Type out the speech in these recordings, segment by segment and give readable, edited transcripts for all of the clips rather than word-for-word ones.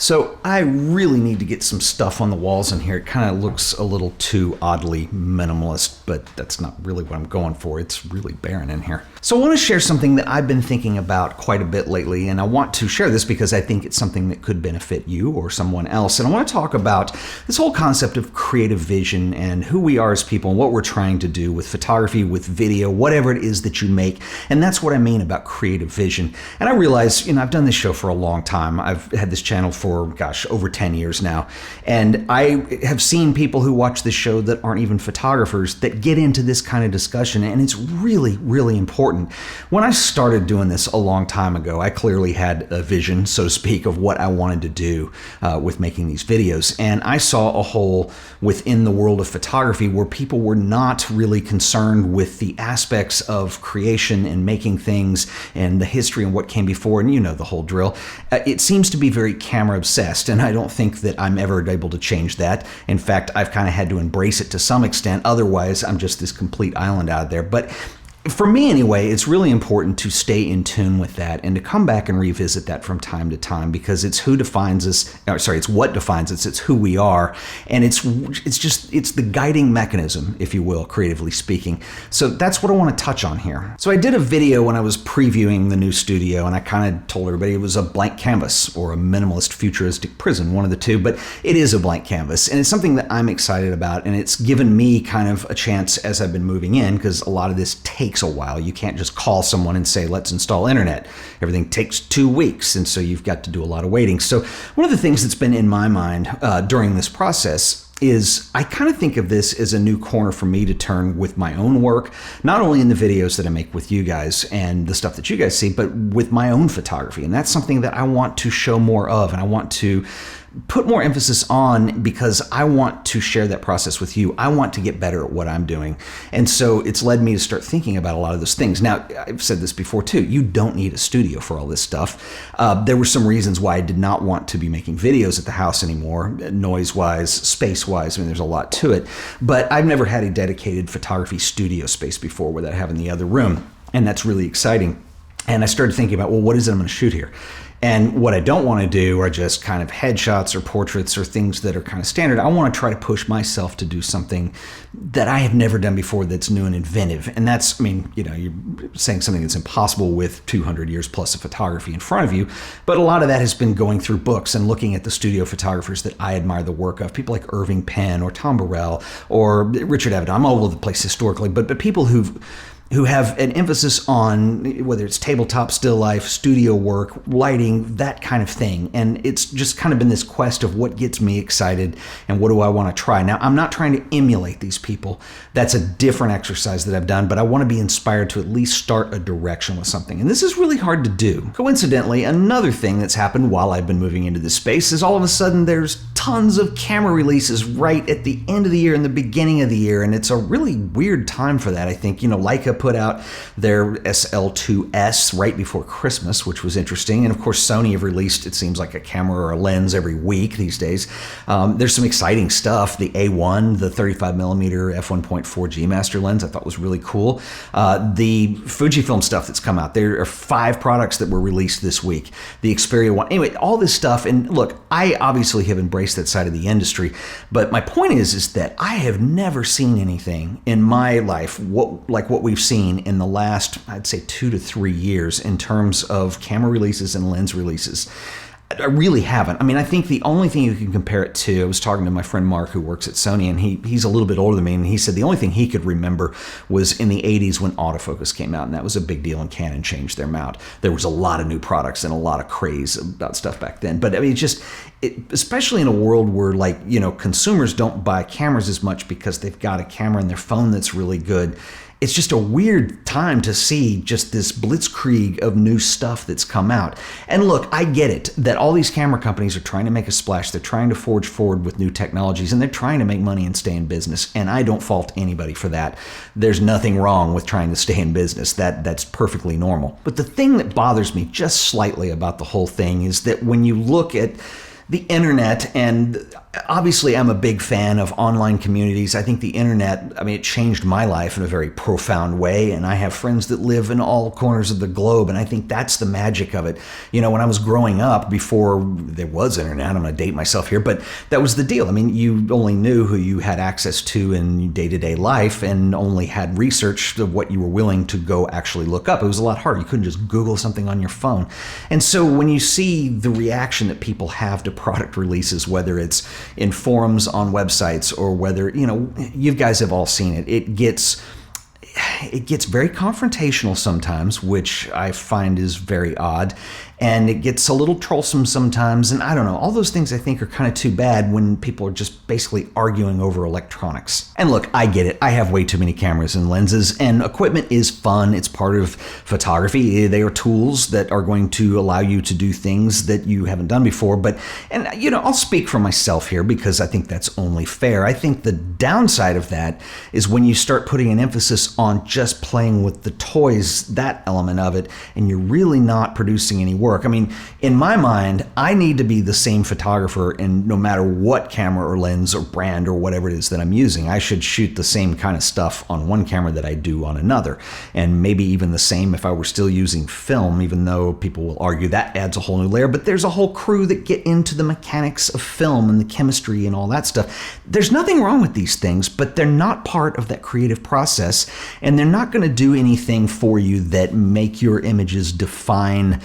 So I really need to get some stuff on the walls in here. It kind of looks a little too oddly minimalist, but that's not really what I'm going for. It's really barren in here. So I want to share something that I've been thinking about quite a bit lately, and I want to share this because I think it's something that could benefit you or someone else. And I want to talk about this whole concept of creative vision and who we are as people and what we're trying to do with photography, with video, whatever it is that you make. And that's what I mean about creative vision. And I realize, I've done this show for a long time. I've had this channel for over 10 years now. And I have seen people who watch this show that aren't even photographers that get into this kind of discussion. And it's really, really important. When I started doing this a long time ago, I clearly had a vision, so to speak, of what I wanted to do with making these videos. And I saw a hole within the world of photography where people were not really concerned with the aspects of creation and making things and the history and what came before. And the whole drill. It seems to be very camera obsessed, and I don't think that I'm ever able to change that. In fact, I've kind of had to embrace it to some extent. Otherwise, I'm just this complete island out there. But for me anyway, it's really important to stay in tune with that and to come back and revisit that from time to time, because it's who defines us. It's what defines us. It's who we are, and it's the guiding mechanism, if you will, creatively speaking. So that's what I want to touch on here. So I did a video when I was previewing the new studio, and I kind of told everybody it was a blank canvas or a minimalist futuristic prison, one of the two, but it is a blank canvas, and it's something that I'm excited about, and it's given me kind of a chance as I've been moving in, because a lot of this takes a while. You can't just call someone and say, let's install internet. Everything takes 2 weeks, and so you've got to do a lot of waiting. So one of the things that's been in my mind during this process is I kind of think of this as a new corner for me to turn with my own work, not only in the videos that I make with you guys and the stuff that you guys see, but with my own photography. And that's something that I want to show more of, and I want to put more emphasis on, because I want to share that process with you. I want to get better at what I'm doing. And so it's led me to start thinking about a lot of those things. Now, I've said this before too, you don't need a studio for all this stuff. There were some reasons why I did not want to be making videos at the house anymore, noise-wise, space-wise. There's a lot to it. But I've never had a dedicated photography studio space before without having the other room. And that's really exciting. And I started thinking about, well, what is it I'm going to shoot here? And what I don't want to do are just kind of headshots or portraits or things that are kind of standard. I want to try to push myself to do something that I have never done before that's new and inventive. And that's, you're saying something that's impossible with 200 years plus of photography in front of you. But a lot of that has been going through books and looking at the studio photographers that I admire the work of. People like Irving Penn or Tom Burrell or Richard Avedon. I'm all over the place historically, but people who have an emphasis on whether it's tabletop, still life, studio work, lighting, that kind of thing. And it's just kind of been this quest of what gets me excited and what do I want to try. Now, I'm not trying to emulate these people. That's a different exercise that I've done, but I want to be inspired to at least start a direction with something. And this is really hard to do. Coincidentally, another thing that's happened while I've been moving into this space is all of a sudden there's tons of camera releases right at the end of the year and the beginning of the year. And it's a really weird time for that, I think. Leica put out their SL2S right before Christmas, which was interesting. And of course, Sony have released, it seems like, a camera or a lens every week these days. There's some exciting stuff. The A1, the 35mm f1.4G master lens, I thought was really cool. The Fujifilm stuff that's come out. There are 5 products that were released this week. The Xperia one. Anyway, all this stuff. And look, I obviously have embraced that side of the industry. But my point is that I have never seen anything in my life like what we've seen in the last, I'd say, 2 to 3 years in terms of camera releases and lens releases. I really haven't. I think the only thing you can compare it to, I was talking to my friend Mark who works at Sony, and he's a little bit older than me, and he said the only thing he could remember was in the 80s when autofocus came out, and that was a big deal, and Canon changed their mount. There was a lot of new products and a lot of craze about stuff back then. But especially in a world where consumers don't buy cameras as much because they've got a camera in their phone that's really good. It's just a weird time to see just this blitzkrieg of new stuff that's come out. And look, I get it that all these camera companies are trying to make a splash. They're trying to forge forward with new technologies, and they're trying to make money and stay in business. And I don't fault anybody for that. There's nothing wrong with trying to stay in business. That's perfectly normal. But the thing that bothers me just slightly about the whole thing is that when you look at the internet, and obviously I'm a big fan of online communities. I think the internet, it changed my life in a very profound way, and I have friends that live in all corners of the globe, and I think that's the magic of it. When I was growing up, before there was internet, I'm going to date myself here, but that was the deal. You only knew who you had access to in day-to-day life and only had research of what you were willing to go actually look up. It was a lot harder. You couldn't just Google something on your phone. And so when you see the reaction that people have to product releases, whether it's in forums on websites or whether, you guys have all seen it, it gets very confrontational sometimes, which I find is very odd. And it gets a little trollsome sometimes. And I don't know, all those things I think are kind of too bad when people are just basically arguing over electronics. And look, I get it. I have way too many cameras and lenses, and equipment is fun. It's part of photography. They are tools that are going to allow you to do things that you haven't done before. I'll speak for myself here because I think that's only fair. I think the downside of that is when you start putting an emphasis on just playing with the toys, that element of it, and you're really not producing any work. In my mind, I need to be the same photographer, and no matter what camera or lens or brand or whatever it is that I'm using, I should shoot the same kind of stuff on one camera that I do on another. And maybe even the same if I were still using film, even though people will argue that adds a whole new layer. But there's a whole crew that get into the mechanics of film and the chemistry and all that stuff. There's nothing wrong with these things, but they're not part of that creative process, and they're not going to do anything for you that make your images define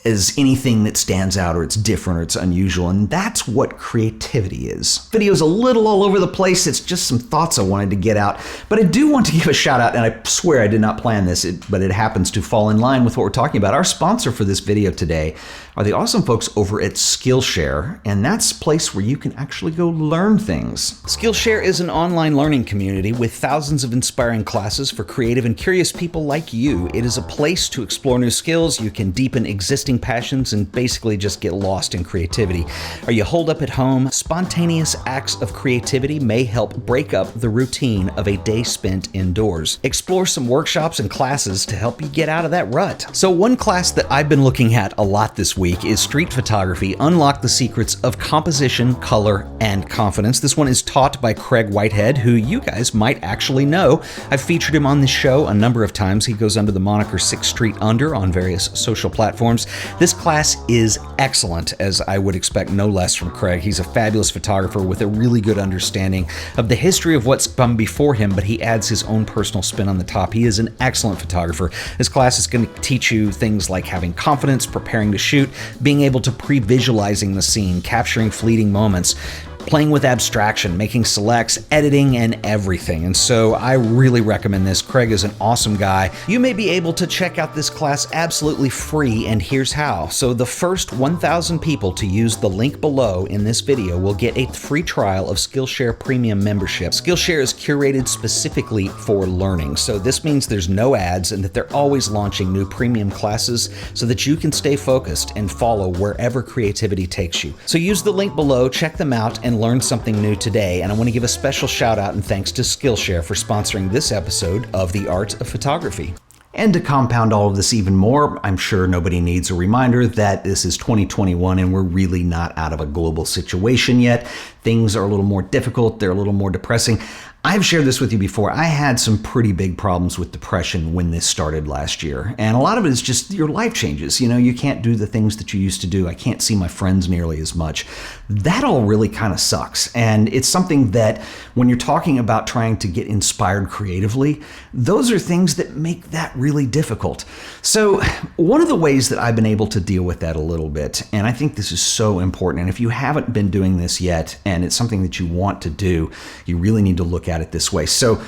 as anything that stands out or it's different or it's unusual. And that's what creativity is. Video's a little all over the place. It's just some thoughts I wanted to get out. But I do want to give a shout out, and I swear I did not plan this, but it happens to fall in line with what we're talking about. Our sponsor for this video today are the awesome folks over at Skillshare, and that's a place where you can actually go learn things. Skillshare is an online learning community with thousands of inspiring classes for creative and curious people like you. It is a place to explore new skills. You can deepen existing passions and basically just get lost in creativity. Are you holed up at home? Spontaneous acts of creativity may help break up the routine of a day spent indoors. Explore some workshops and classes to help you get out of that rut. So one class that I've been looking at a lot this week is Street Photography: Unlock the Secrets of Composition, Color, and Confidence. This one is taught by Craig Whitehead, who you guys might actually know. I've featured him on this show a number of times. He goes under the moniker 6 Street Under on various social platforms. This class is excellent, as I would expect no less from Craig. He's a fabulous photographer with a really good understanding of the history of what's come before him, but he adds his own personal spin on the top. He is an excellent photographer. This class is going to teach you things like having confidence, preparing to shoot, being able to pre-visualizing the scene, capturing fleeting moments, playing with abstraction, making selects, editing, and everything. And so I really recommend this. Craig is an awesome guy. You may be able to check out this class absolutely free, and here's how. So the first 1,000 people to use the link below in this video will get a free trial of Skillshare Premium membership. Skillshare is curated specifically for learning. So this means there's no ads and that they're always launching new premium classes so that you can stay focused and follow wherever creativity takes you. So use the link below, check them out, and learn something new today. And I want to give a special shout out and thanks to Skillshare for sponsoring this episode of The Art of Photography. And to compound all of this even more, I'm sure nobody needs a reminder that this is 2021 and we're really not out of a global situation yet. Things are a little more difficult. They're a little more depressing. I've shared this with you before. I had some pretty big problems with depression when this started last year. And a lot of it is just your life changes. You can't do the things that you used to do. I can't see my friends nearly as much. That all really kind of sucks. And it's something that when you're talking about trying to get inspired creatively, those are things that make that really difficult. So one of the ways that I've been able to deal with that a little bit, and I think this is so important, and if you haven't been doing this yet and it's something that you want to do, you really need to look at it this way. So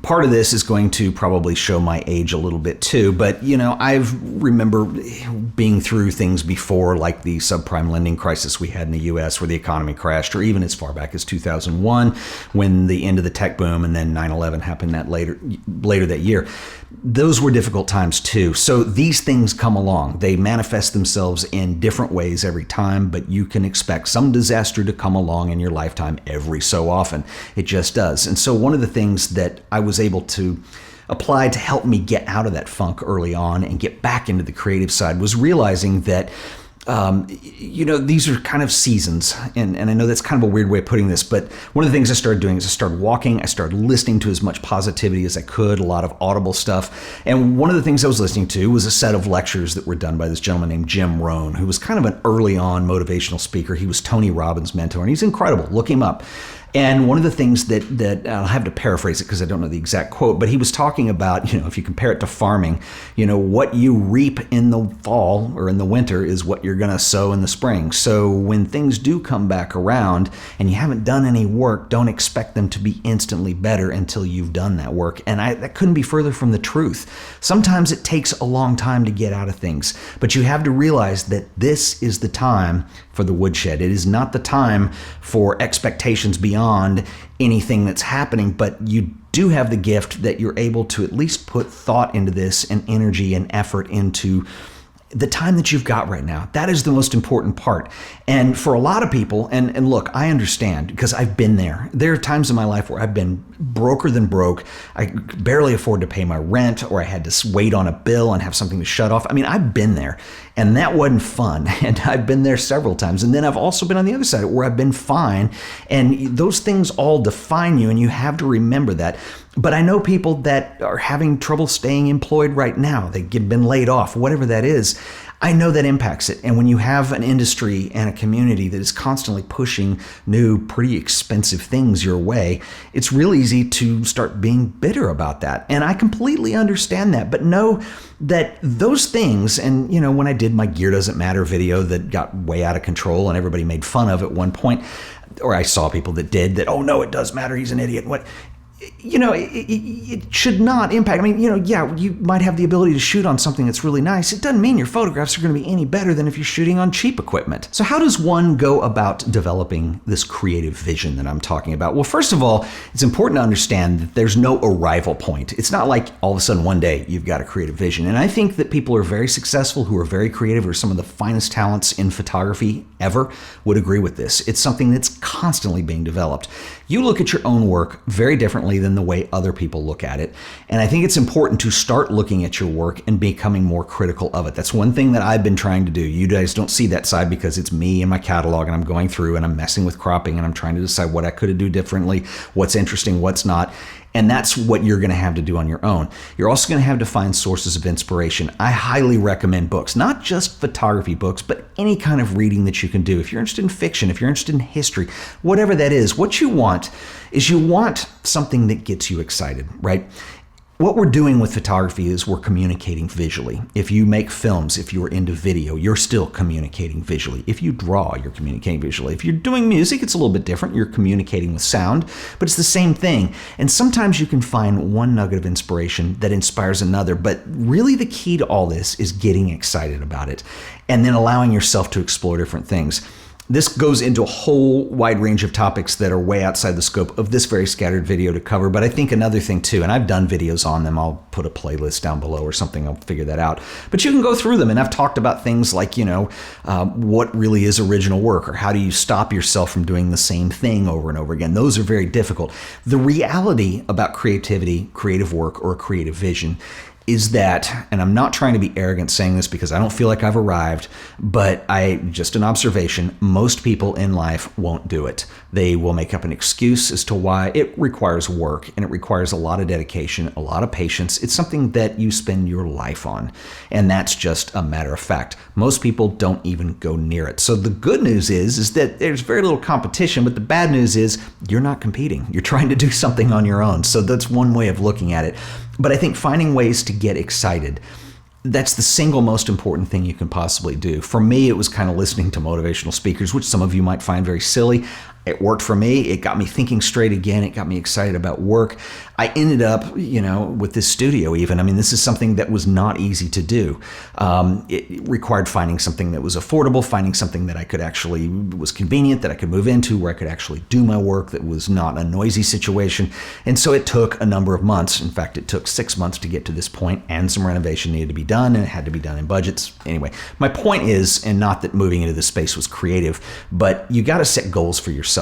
part of this is going to probably show my age a little bit too, but I've remember being through things before, like the subprime lending crisis we had in the US where the economy crashed, or even as far back as 2001 when the end of the tech boom, and then 9/11 happened that later that year. Those were difficult times too. So these things come along. They manifest themselves in different ways every time, but you can expect some disaster to come along in your lifetime every so often. It just does. And so one of the things that I was able to apply to help me get out of that funk early on and get back into the creative side was realizing that these are kind of seasons. And I know that's kind of a weird way of putting this, but one of the things I started doing is I started walking. I started listening to as much positivity as I could, a lot of audible stuff. And one of the things I was listening to was a set of lectures that were done by this gentleman named Jim Rohn, who was kind of an early on motivational speaker. He was Tony Robbins' mentor, and he's incredible. Look him up. And one of the things that I'll have to paraphrase it because I don't know the exact quote, but he was talking about, if you compare it to farming, what you reap in the fall or in the winter is what you're going to sow in the spring. So when things do come back around and you haven't done any work, don't expect them to be instantly better until you've done that work. And that couldn't be further from the truth. Sometimes it takes a long time to get out of things, but you have to realize that this is the time for the woodshed. It is not the time for expectations beyond anything that's happening, but you do have the gift that you're able to at least put thought into this and energy and effort into the time that you've got right now. That is the most important part. And for a lot of people, and look, I understand because I've been there. There are times in my life where I've been broker than broke. I barely afford to pay my rent, or I had to wait on a bill and have something to shut off. I mean, I've been there, and that wasn't fun. And I've been there several times. And then I've also been on the other side where I've been fine. And those things all define you, and you have to remember that. But I know people that are having trouble staying employed right now. They've been laid off, whatever that is. I know that impacts it. And when you have an industry and a community that is constantly pushing new, pretty expensive things your way, it's real easy to start being bitter about that. And I completely understand that. But know that those things, and when I did my Gear Doesn't Matter video that got way out of control and everybody made fun of at one point, or I saw people that did that, oh no, it does matter, he's an idiot. What? It should not impact. I mean, you might have the ability to shoot on something that's really nice. It doesn't mean your photographs are going to be any better than if you're shooting on cheap equipment. So how does one go about developing this creative vision that I'm talking about? Well, first of all, it's important to understand that there's no arrival point. It's not like all of a sudden one day you've got a creative vision. And I think that people who are very successful, who are very creative, or some of the finest talents in photography ever would agree with this. It's something that's constantly being developed. You look at your own work very differently than the way other people look at it. And I think it's important to start looking at your work and becoming more critical of it. That's one thing that I've been trying to do. You guys don't see that side because it's me and my catalog, and I'm going through and I'm messing with cropping and I'm trying to decide what I could do differently, what's interesting, what's not. And that's what you're going to have to do on your own. You're also going to have to find sources of inspiration. I highly recommend books, not just photography books, but any kind of reading that you can do. If you're interested in fiction, if you're interested in history, whatever that is, what you want is you want something that gets you excited, right? What we're doing with photography is we're communicating visually. If you make films, if you're into video, you're still communicating visually. If you draw, you're communicating visually. If you're doing music, it's a little bit different. You're communicating with sound, but it's the same thing. And sometimes you can find one nugget of inspiration that inspires another, but really the key to all this is getting excited about it and then allowing yourself to explore different things. This goes into a whole wide range of topics that are way outside the scope of this very scattered video to cover. But I think another thing too, and I've done videos on them, I'll put a playlist down below or something, I'll figure that out. But you can go through them, and I've talked about things like, what really is original work, or how do you stop yourself from doing the same thing over and over again. Those are very difficult. The reality about creativity, creative work, or creative vision is that, and I'm not trying to be arrogant saying this because I don't feel like I've arrived, but just an observation, most people in life won't do it. They will make up an excuse as to why. It requires work, and it requires a lot of dedication, a lot of patience. It's something that you spend your life on, and that's just a matter of fact. Most people don't even go near it. So the good news is that there's very little competition, but the bad news is you're not competing. You're trying to do something on your own. So that's one way of looking at it. But I think finding ways to get excited, that's the single most important thing you can possibly do. For me, it was kind of listening to motivational speakers, which some of you might find very silly. It worked for me. It got me thinking straight again. It got me excited about work. I ended up, with this studio even. I mean, this is something that was not easy to do. It required finding something that was affordable, finding something that I could actually, was convenient, that I could move into, where I could actually do my work, that was not a noisy situation. And so it took a number of months. In fact, it took 6 months to get to this point, and some renovation needed to be done, and it had to be done in budgets. Anyway, my point is, and not that moving into this space was creative, but you got to set goals for yourself.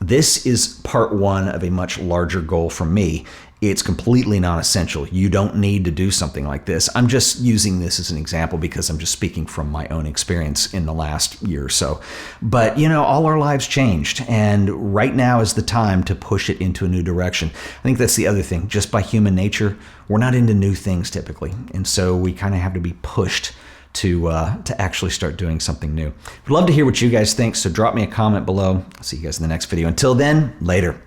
This is part one of a much larger goal for me, it's completely non-essential. You don't need to do something like this. I'm just using this as an example because I'm just speaking from my own experience in the last year or so. But, all our lives changed, and right now is the time to push it into a new direction. I think that's the other thing. Just by human nature, we're not into new things typically, and so we kind of have to be pushed to actually start doing something new. I'd love to hear what you guys think, so drop me a comment below. I'll see you guys in the next video. Until then, later.